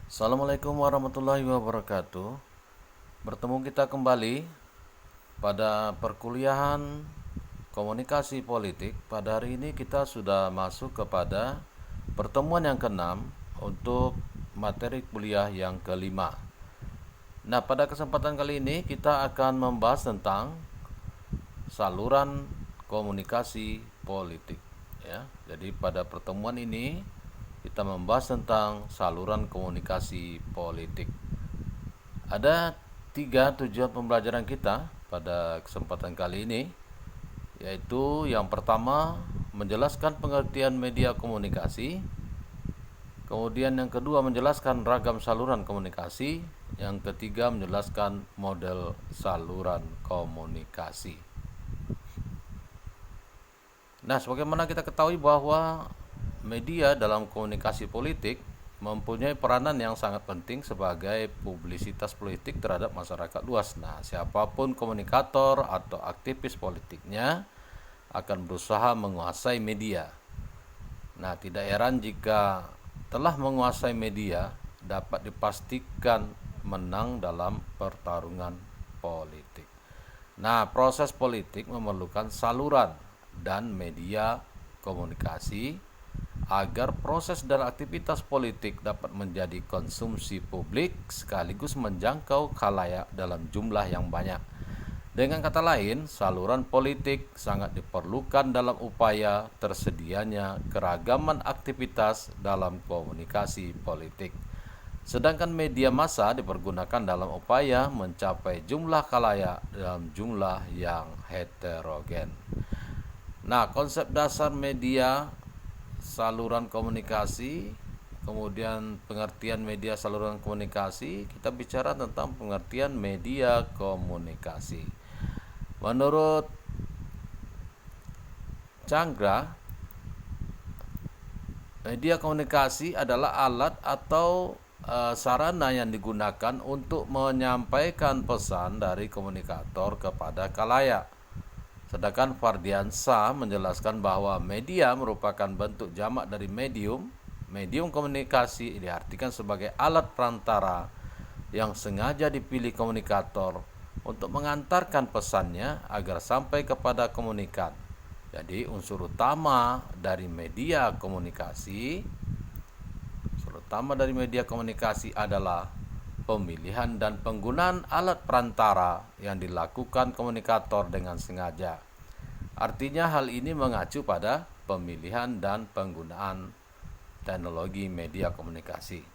Assalamualaikum warahmatullahi wabarakatuh. Bertemu kita kembali pada perkuliahan komunikasi politik. Pada hari ini kita sudah masuk kepada pertemuan yang keenam untuk materi kuliah yang kelima. Nah, pada kesempatan kali ini kita akan membahas tentang saluran komunikasi politik. Ya, jadi pada pertemuan ini kita membahas tentang saluran komunikasi politik. Ada 3 tujuan pembelajaran kita pada kesempatan kali ini, yaitu yang pertama menjelaskan pengertian media komunikasi, kemudian yang kedua menjelaskan ragam saluran komunikasi, yang ketiga menjelaskan model saluran komunikasi. Nah, sebagaimana kita ketahui bahwa media dalam komunikasi politik mempunyai peranan yang sangat penting sebagai publisitas politik terhadap masyarakat luas. Nah, siapapun komunikator atau aktivis politiknya akan berusaha menguasai media. Nah, tidak heran jika telah menguasai media dapat dipastikan menang dalam pertarungan politik. Nah, proses politik memerlukan saluran dan media komunikasi agar proses dan aktivitas politik dapat menjadi konsumsi publik sekaligus menjangkau khalayak dalam jumlah yang banyak. Dengan kata lain, saluran politik sangat diperlukan dalam upaya tersedianya keragaman aktivitas dalam komunikasi politik. Sedangkan media massa dipergunakan dalam upaya mencapai jumlah khalayak dalam jumlah yang heterogen. Nah, konsep dasar media saluran komunikasi, kemudian pengertian media saluran komunikasi, kita bicara tentang pengertian media komunikasi. Menurut Chandra, media komunikasi adalah alat atau sarana yang digunakan untuk menyampaikan pesan dari komunikator kepada khalayak. Sedangkan Fardiansa menjelaskan bahwa media merupakan bentuk jamak dari medium. Medium komunikasi diartikan sebagai alat perantara yang sengaja dipilih komunikator untuk mengantarkan pesannya agar sampai kepada komunikan. Jadi unsur utama dari media komunikasi adalah pemilihan dan penggunaan alat perantara yang dilakukan komunikator dengan sengaja. Artinya hal ini mengacu pada pemilihan dan penggunaan teknologi media komunikasi.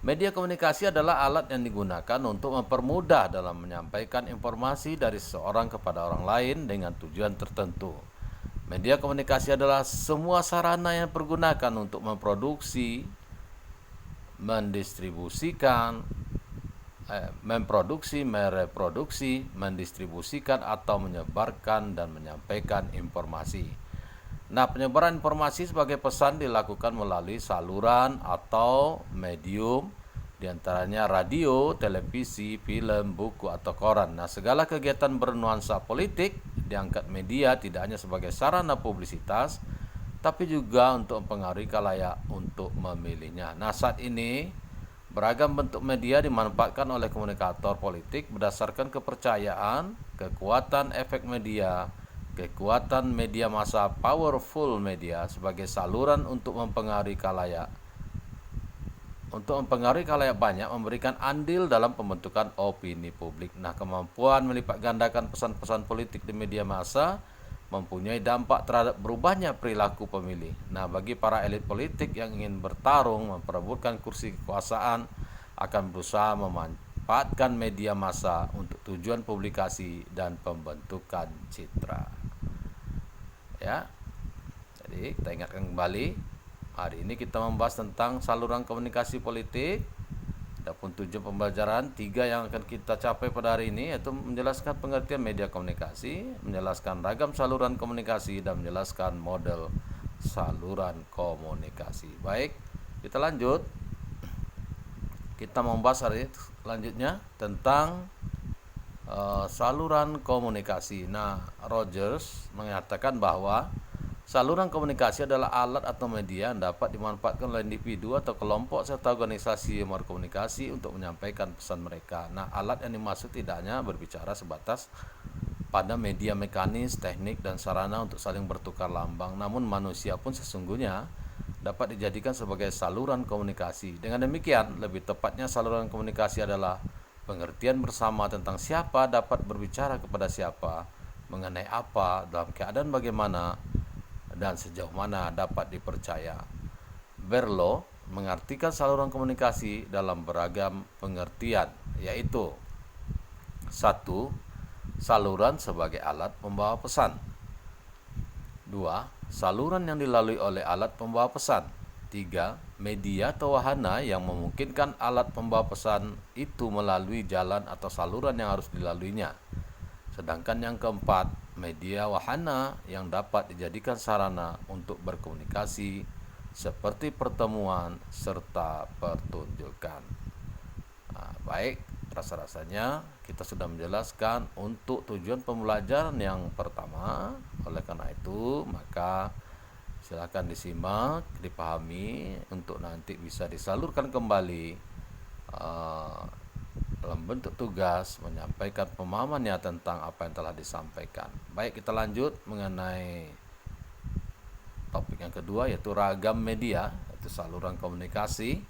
Media komunikasi adalah alat yang digunakan untuk mempermudah dalam menyampaikan informasi dari seseorang kepada orang lain dengan tujuan tertentu. Media komunikasi adalah semua sarana yang dipergunakan untuk memproduksi, mereproduksi, mendistribusikan atau menyebarkan dan menyampaikan informasi. Nah, penyebaran informasi sebagai pesan dilakukan melalui saluran atau medium, diantaranya radio, televisi, film, buku, atau koran. Nah, segala kegiatan bernuansa politik diangkat media tidak hanya sebagai sarana publisitas, tapi juga untuk mempengaruhi khalayak untuk memilihnya. Nah, saat ini beragam bentuk media dimanfaatkan oleh komunikator politik berdasarkan kepercayaan, kekuatan efek media, kekuatan media massa, powerful media sebagai saluran untuk mempengaruhi khalayak. Untuk mempengaruhi khalayak banyak, memberikan andil dalam pembentukan opini publik. Nah, kemampuan melipat gandakan pesan-pesan politik di media massa mempunyai dampak terhadap berubahnya perilaku pemilih. Nah, bagi para elit politik yang ingin bertarung memperebutkan kursi kekuasaan akan berusaha memanfaatkan media massa untuk tujuan publikasi dan pembentukan citra. Ya. Jadi, kita ingatkan kembali, hari ini kita membahas tentang saluran komunikasi politik. Adapun tujuan pembelajaran 3 yang akan kita capai pada hari ini yaitu menjelaskan pengertian media komunikasi, menjelaskan ragam saluran komunikasi, dan menjelaskan model saluran komunikasi. Baik, kita lanjut. Kita membahas hari selanjutnya tentang saluran komunikasi. Nah, Rogers mengatakan bahwa Saluran komunikasi adalah alat atau media yang dapat dimanfaatkan oleh individu atau kelompok serta organisasi yang berkomunikasi untuk menyampaikan pesan mereka. Nah, alat yang dimaksud tidak hanya berbicara sebatas pada media mekanis, teknik, dan sarana untuk saling bertukar lambang, namun manusia pun sesungguhnya dapat dijadikan sebagai saluran komunikasi. Dengan demikian, lebih tepatnya saluran komunikasi adalah pengertian bersama tentang siapa dapat berbicara kepada siapa, mengenai apa, dalam keadaan bagaimana, dan sejauh mana dapat dipercaya. Berlo mengartikan saluran komunikasi dalam beragam pengertian, yaitu 1. Saluran sebagai alat pembawa pesan. 2. Saluran yang dilalui oleh alat pembawa pesan. 3. Media atau wahana yang memungkinkan alat pembawa pesan itu melalui jalan atau saluran yang harus dilaluinya. Sedangkan yang keempat, media wahana yang dapat dijadikan sarana untuk berkomunikasi seperti pertemuan serta pertunjukan. Nah, baik, rasa-rasanya kita sudah menjelaskan untuk tujuan pembelajaran yang pertama. Oleh karena itu, maka silakan disimak, dipahami untuk nanti bisa disalurkan kembali dalam bentuk tugas menyampaikan pemahamannya tentang apa yang telah disampaikan. Baik, kita lanjut mengenai topik yang kedua, yaitu ragam media, yaitu saluran komunikasi.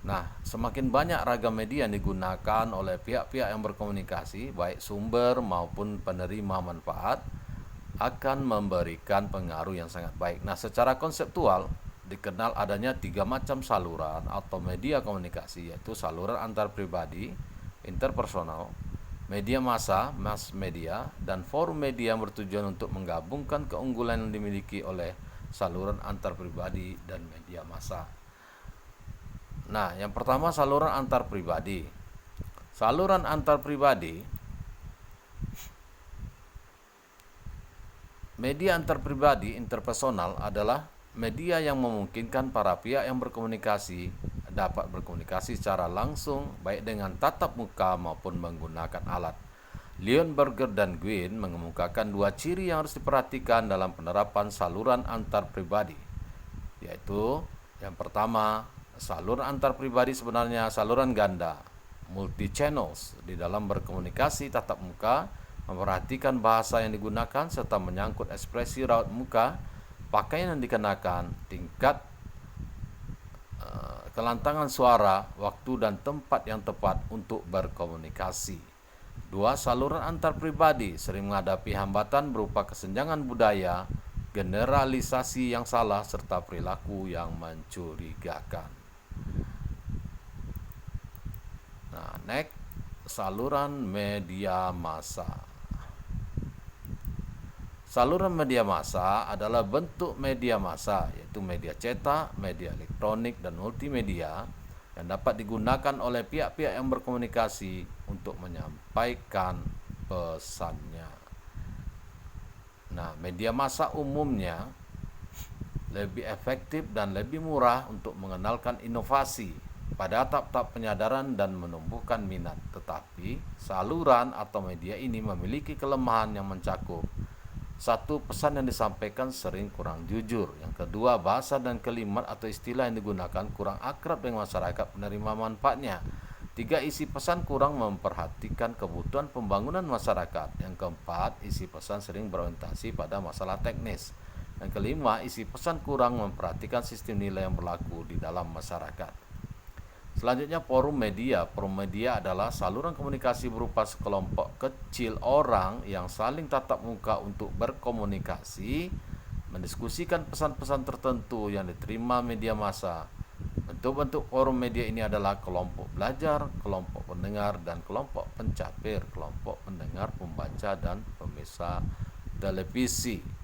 Nah, semakin banyak ragam media yang digunakan oleh pihak-pihak yang berkomunikasi, baik sumber maupun penerima manfaat, akan memberikan pengaruh yang sangat baik. Nah, secara konseptual dikenal adanya 3 macam saluran atau media komunikasi, yaitu saluran antar pribadi, interpersonal, media massa, mass media, dan forum media yang bertujuan untuk menggabungkan keunggulan yang dimiliki oleh saluran antar pribadi dan media massa. Nah, yang pertama saluran antar pribadi. Saluran antar pribadi, media antar pribadi interpersonal adalah media yang memungkinkan para pihak yang berkomunikasi dapat berkomunikasi secara langsung baik dengan tatap muka maupun menggunakan alat. Leonberger dan Gwyn mengemukakan 2 ciri yang harus diperhatikan dalam penerapan saluran antar pribadi, yaitu yang pertama, saluran antar pribadi sebenarnya saluran ganda, multi channels di dalam berkomunikasi tatap muka, memperhatikan bahasa yang digunakan serta menyangkut ekspresi raut muka, pakaian yang dikenakan, tingkat kelantangan suara, waktu dan tempat yang tepat untuk berkomunikasi. 2. Saluran antar pribadi sering menghadapi hambatan berupa kesenjangan budaya, generalisasi yang salah, serta perilaku yang mencurigakan. Nah, next, saluran media massa. Saluran media massa adalah bentuk media massa, yaitu media cetak, media elektronik, dan multimedia yang dapat digunakan oleh pihak-pihak yang berkomunikasi untuk menyampaikan pesannya. Nah, media massa umumnya lebih efektif dan lebih murah untuk mengenalkan inovasi pada tahap-tahap penyadaran dan menumbuhkan minat. Tetapi, saluran atau media ini memiliki kelemahan yang mencakup: 1. Pesan yang disampaikan sering kurang jujur. Yang kedua, bahasa dan kalimat atau istilah yang digunakan kurang akrab dengan masyarakat penerima manfaatnya. 3. Isi pesan kurang memperhatikan kebutuhan pembangunan masyarakat. Yang keempat, isi pesan sering berorientasi pada masalah teknis. Yang kelima, isi pesan kurang memperhatikan sistem nilai yang berlaku di dalam masyarakat. Selanjutnya, forum media. Forum media adalah saluran komunikasi berupa sekelompok kecil orang yang saling tatap muka untuk berkomunikasi, mendiskusikan pesan-pesan tertentu yang diterima media massa. Bentuk-bentuk forum media ini adalah kelompok belajar, kelompok pendengar, dan kelompok pencapir, kelompok pendengar, pembaca, dan pemirsa televisi.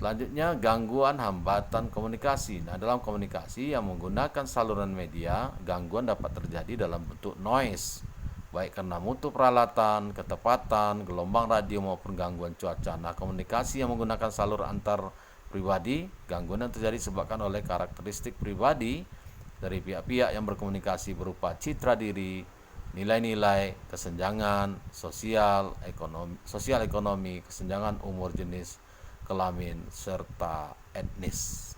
Selanjutnya, gangguan hambatan komunikasi. Nah, dalam komunikasi yang menggunakan saluran media, gangguan dapat terjadi dalam bentuk noise, baik karena mutu peralatan, ketepatan, gelombang radio maupun gangguan cuaca. Nah, komunikasi yang menggunakan saluran antar pribadi, gangguan yang terjadi disebabkan oleh karakteristik pribadi dari pihak-pihak yang berkomunikasi berupa citra diri, nilai-nilai, kesenjangan sosial ekonomi, kesenjangan umur, jenis kelamin, serta etnis.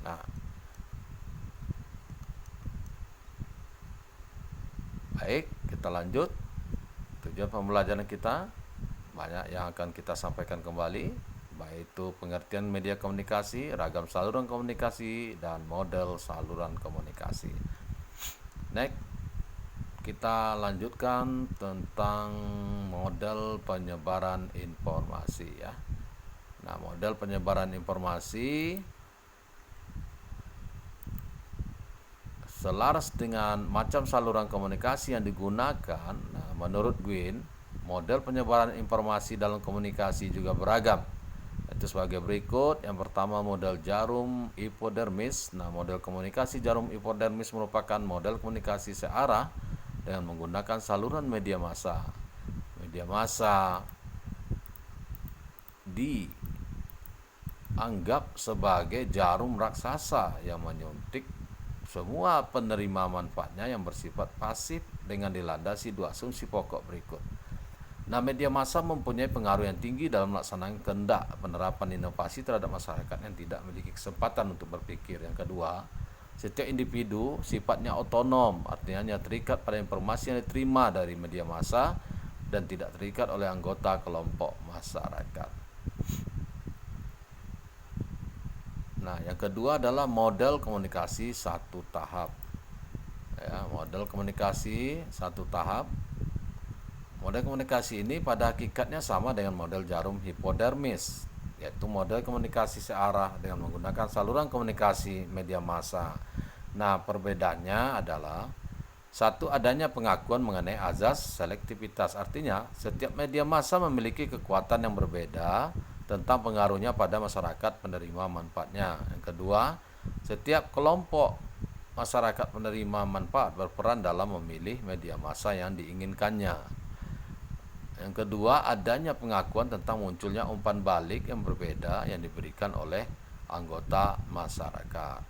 Nah, baik, kita lanjut. Tujuan pembelajaran kita banyak yang akan kita sampaikan kembali, baik itu pengertian media komunikasi, ragam saluran komunikasi, dan model saluran komunikasi. Next, kita lanjutkan tentang model penyebaran informasi ya. Nah, model penyebaran informasi selaras dengan macam saluran komunikasi yang digunakan. Nah, menurut Gwyn, model penyebaran informasi dalam komunikasi juga beragam. Itu sebagai berikut. Yang pertama, model jarum hipodermis. Nah, model komunikasi jarum hipodermis merupakan model komunikasi searah dengan menggunakan saluran media massa. Media massa dianggap sebagai jarum raksasa yang menyuntik semua penerima manfaatnya yang bersifat pasif dengan dilandasi dua asumsi pokok berikut. Nah, media massa mempunyai pengaruh yang tinggi dalam melaksanakan kehendak penerapan inovasi terhadap masyarakat yang tidak memiliki kesempatan untuk berpikir. Yang kedua, setiap individu sifatnya otonom, artinya terikat pada informasi yang diterima dari media massa dan tidak terikat oleh anggota kelompok masyarakat. Nah, yang kedua adalah model komunikasi satu tahap. Ya, model komunikasi satu tahap. Model komunikasi ini pada hakikatnya sama dengan model jarum hipodermis, yaitu model komunikasi searah dengan menggunakan saluran komunikasi media massa. Nah, perbedaannya adalah satu, adanya pengakuan mengenai azas selektivitas, artinya setiap media massa memiliki kekuatan yang berbeda tentang pengaruhnya pada masyarakat penerima manfaatnya. Yang kedua, setiap kelompok masyarakat penerima manfaat berperan dalam memilih media massa yang diinginkannya. Yang kedua, adanya pengakuan tentang munculnya umpan balik yang berbeda yang diberikan oleh anggota masyarakat.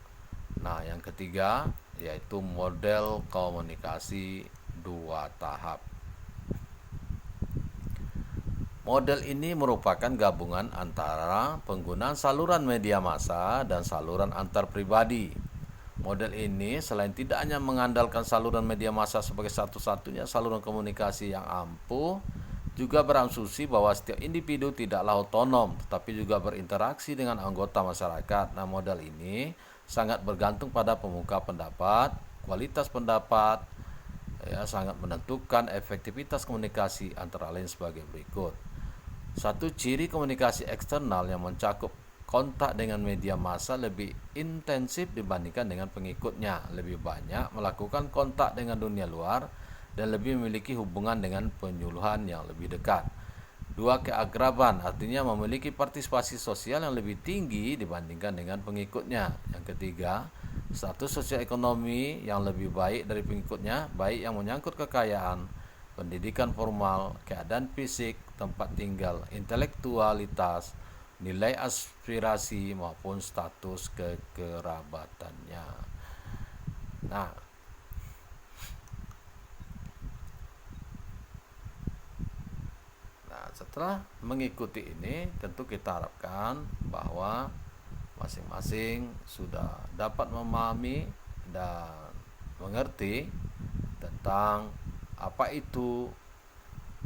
Nah, yang ketiga yaitu model komunikasi dua tahap. Model ini merupakan gabungan antara penggunaan saluran media massa dan saluran antar pribadi. Model ini selain tidak hanya mengandalkan saluran media massa sebagai satu-satunya saluran komunikasi yang ampuh, juga berasumsi bahwa setiap individu tidaklah otonom, tetapi juga berinteraksi dengan anggota masyarakat. Nah, model ini sangat bergantung pada pemuka pendapat, kualitas pendapat, ya, sangat menentukan efektivitas komunikasi antara lain sebagai berikut. Satu, ciri komunikasi eksternal yang mencakup kontak dengan media massa lebih intensif dibandingkan dengan pengikutnya, lebih banyak melakukan kontak dengan dunia luar dan lebih memiliki hubungan dengan penyuluhan yang lebih dekat. Dua, keakraban, artinya memiliki partisipasi sosial yang lebih tinggi dibandingkan dengan pengikutnya. Yang ketiga, status sosial ekonomi yang lebih baik dari pengikutnya, baik yang menyangkut kekayaan, pendidikan formal, keadaan fisik, tempat tinggal, intelektualitas, nilai aspirasi maupun status kekerabatannya. Nah, setelah mengikuti ini, tentu kita harapkan bahwa masing-masing sudah dapat memahami dan mengerti tentang apa itu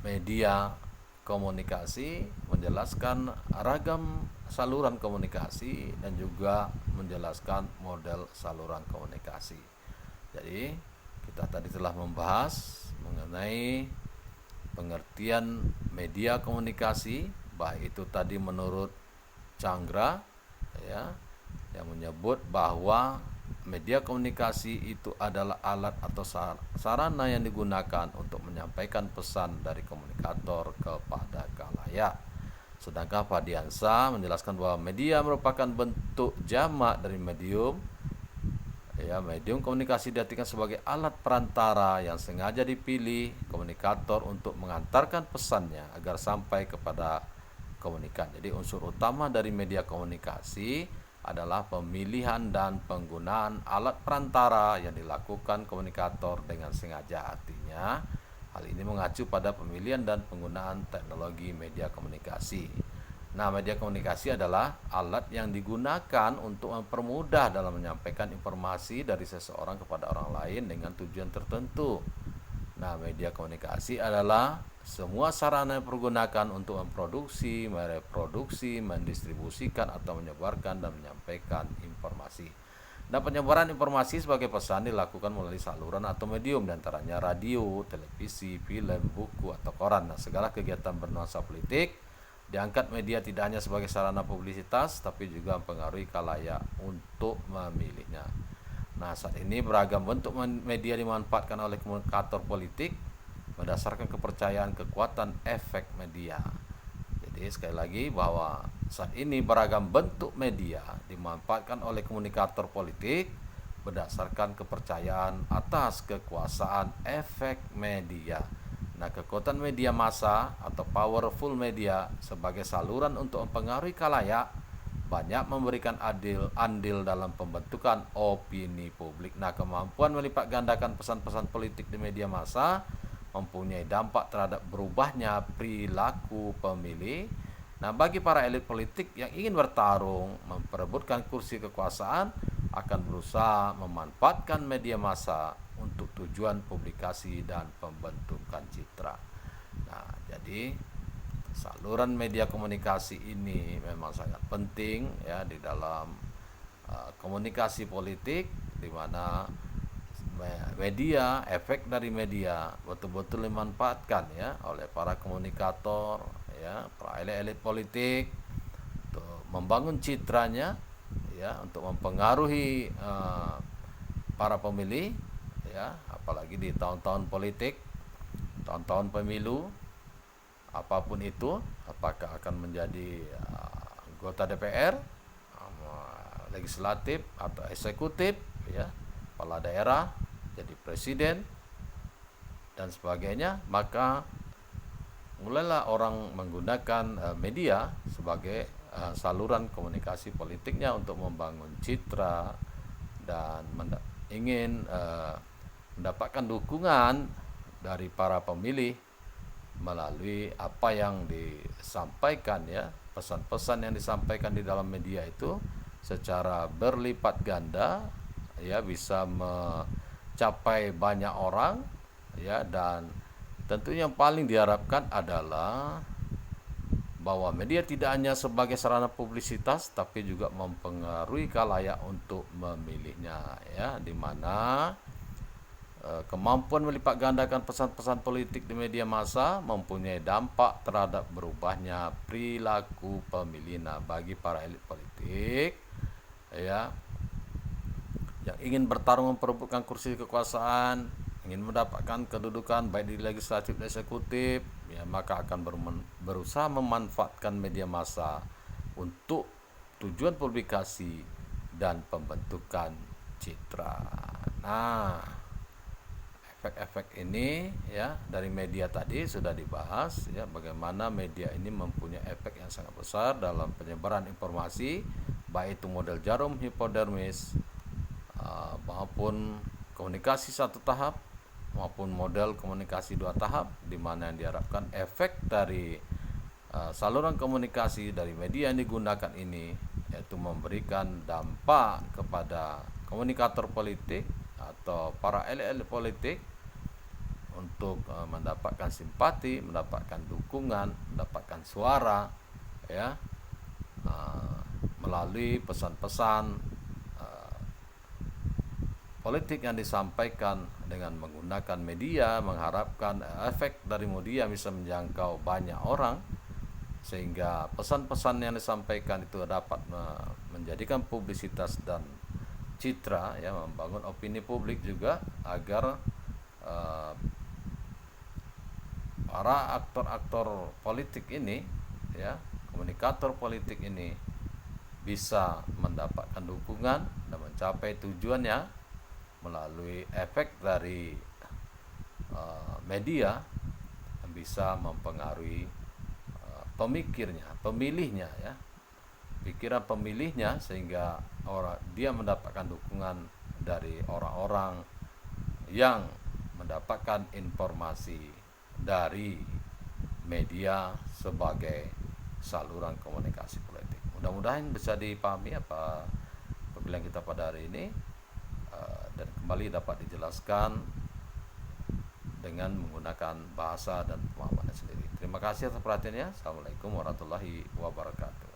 media komunikasi, menjelaskan ragam saluran komunikasi dan juga menjelaskan model saluran komunikasi. Jadi, kita tadi telah membahas mengenai pengertian media komunikasi, baik itu tadi menurut Chandra ya, yang menyebut bahwa media komunikasi itu adalah alat atau sarana yang digunakan untuk menyampaikan pesan dari komunikator kepada khalayak. Sedangkan Fadiansa menjelaskan bahwa media merupakan bentuk jamak dari medium. Ya, medium komunikasi diartikan sebagai alat perantara yang sengaja dipilih komunikator untuk mengantarkan pesannya agar sampai kepada komunikan. Jadi unsur utama dari media komunikasi adalah pemilihan dan penggunaan alat perantara yang dilakukan komunikator dengan sengaja. Artinya Hal ini mengacu pada pemilihan dan penggunaan teknologi media komunikasi. Nah, media komunikasi adalah alat yang digunakan untuk mempermudah dalam menyampaikan informasi dari seseorang kepada orang lain dengan tujuan tertentu. Nah, media komunikasi adalah semua sarana yang dipergunakan untuk memproduksi, mereproduksi, mendistribusikan atau menyebarkan dan menyampaikan informasi. Nah, penyebaran informasi sebagai pesan dilakukan melalui saluran atau medium, diantaranya radio, televisi, film, buku, atau koran. Nah, segala kegiatan bernuansa politik diangkat media tidak hanya sebagai sarana publisitas, tapi juga mempengaruhi khalayak untuk memilihnya. Nah, saat ini beragam bentuk media dimanfaatkan oleh komunikator politik berdasarkan kepercayaan kekuatan efek media. Jadi sekali lagi bahwa saat ini beragam bentuk media dimanfaatkan oleh komunikator politik berdasarkan kepercayaan atas kekuasaan efek media. Nah, kekuatan media massa atau powerful media sebagai saluran untuk mempengaruhi khalayak banyak memberikan andil dalam pembentukan opini publik. Nah, kemampuan melipat gandakan pesan-pesan politik di media massa mempunyai dampak terhadap berubahnya perilaku pemilih. Nah, bagi para elit politik yang ingin bertarung memperebutkan kursi kekuasaan akan berusaha memanfaatkan media massa untuk tujuan publikasi dan pembentukan citra. Nah, jadi saluran media komunikasi ini memang sangat penting ya di dalam komunikasi politik, di mana media, efek dari media betul-betul dimanfaatkan ya oleh para komunikator ya, para elit-elit politik untuk membangun citranya ya, untuk mempengaruhi para pemilih ya, apalagi di tahun-tahun politik, tahun-tahun pemilu, apapun itu, apakah akan menjadi anggota DPR, legislatif atau eksekutif ya, kepala daerah, jadi presiden dan sebagainya, maka mulailah orang menggunakan media sebagai saluran komunikasi politiknya untuk membangun citra dan ingin mendapatkan dukungan dari para pemilih melalui apa yang disampaikan ya, pesan-pesan yang disampaikan di dalam media itu secara berlipat ganda ya, bisa mencapai banyak orang ya, dan tentunya yang paling diharapkan adalah bahwa media tidak hanya sebagai sarana publisitas tapi juga mempengaruhi khalayak untuk memilihnya ya, di mana kemampuan melipat gandakan pesan-pesan politik di media massa mempunyai dampak terhadap berubahnya perilaku pemilih. Nah, bagi para elit politik ya yang ingin bertarung memperebutkan kursi kekuasaan, ingin mendapatkan kedudukan baik di legislatif dan eksekutif ya, maka akan berusaha memanfaatkan media massa untuk tujuan publikasi dan pembentukan citra. Nah, efek-efek ini ya dari media tadi sudah dibahas ya, bagaimana media ini mempunyai efek yang sangat besar dalam penyebaran informasi, baik itu model jarum hipodermis maupun komunikasi satu tahap maupun model komunikasi dua tahap, di mana yang diharapkan efek dari saluran komunikasi dari media yang digunakan ini yaitu memberikan dampak kepada komunikator politik atau para elit-elit politik untuk mendapatkan simpati, mendapatkan dukungan, mendapatkan suara ya, melalui pesan-pesan politik yang disampaikan dengan menggunakan media, mengharapkan efek dari media bisa menjangkau banyak orang sehingga pesan-pesan yang disampaikan itu dapat menjadikan publisitas dan citra ya, membangun opini publik juga agar para aktor-aktor politik ini ya, komunikator politik ini bisa mendapatkan dukungan dan mencapai tujuannya melalui efek dari media yang bisa mempengaruhi pemikirnya, pemilihnya ya, pikiran pemilihnya, sehingga dia mendapatkan dukungan dari orang-orang yang mendapatkan informasi dari media sebagai saluran komunikasi politik. Mudah-mudahan bisa dipahami apa pembicaraan kita pada hari ini, dan kembali dapat dijelaskan dengan menggunakan bahasa dan pemahaman sendiri. Terima kasih atas perhatiannya. Assalamualaikum warahmatullahi wabarakatuh.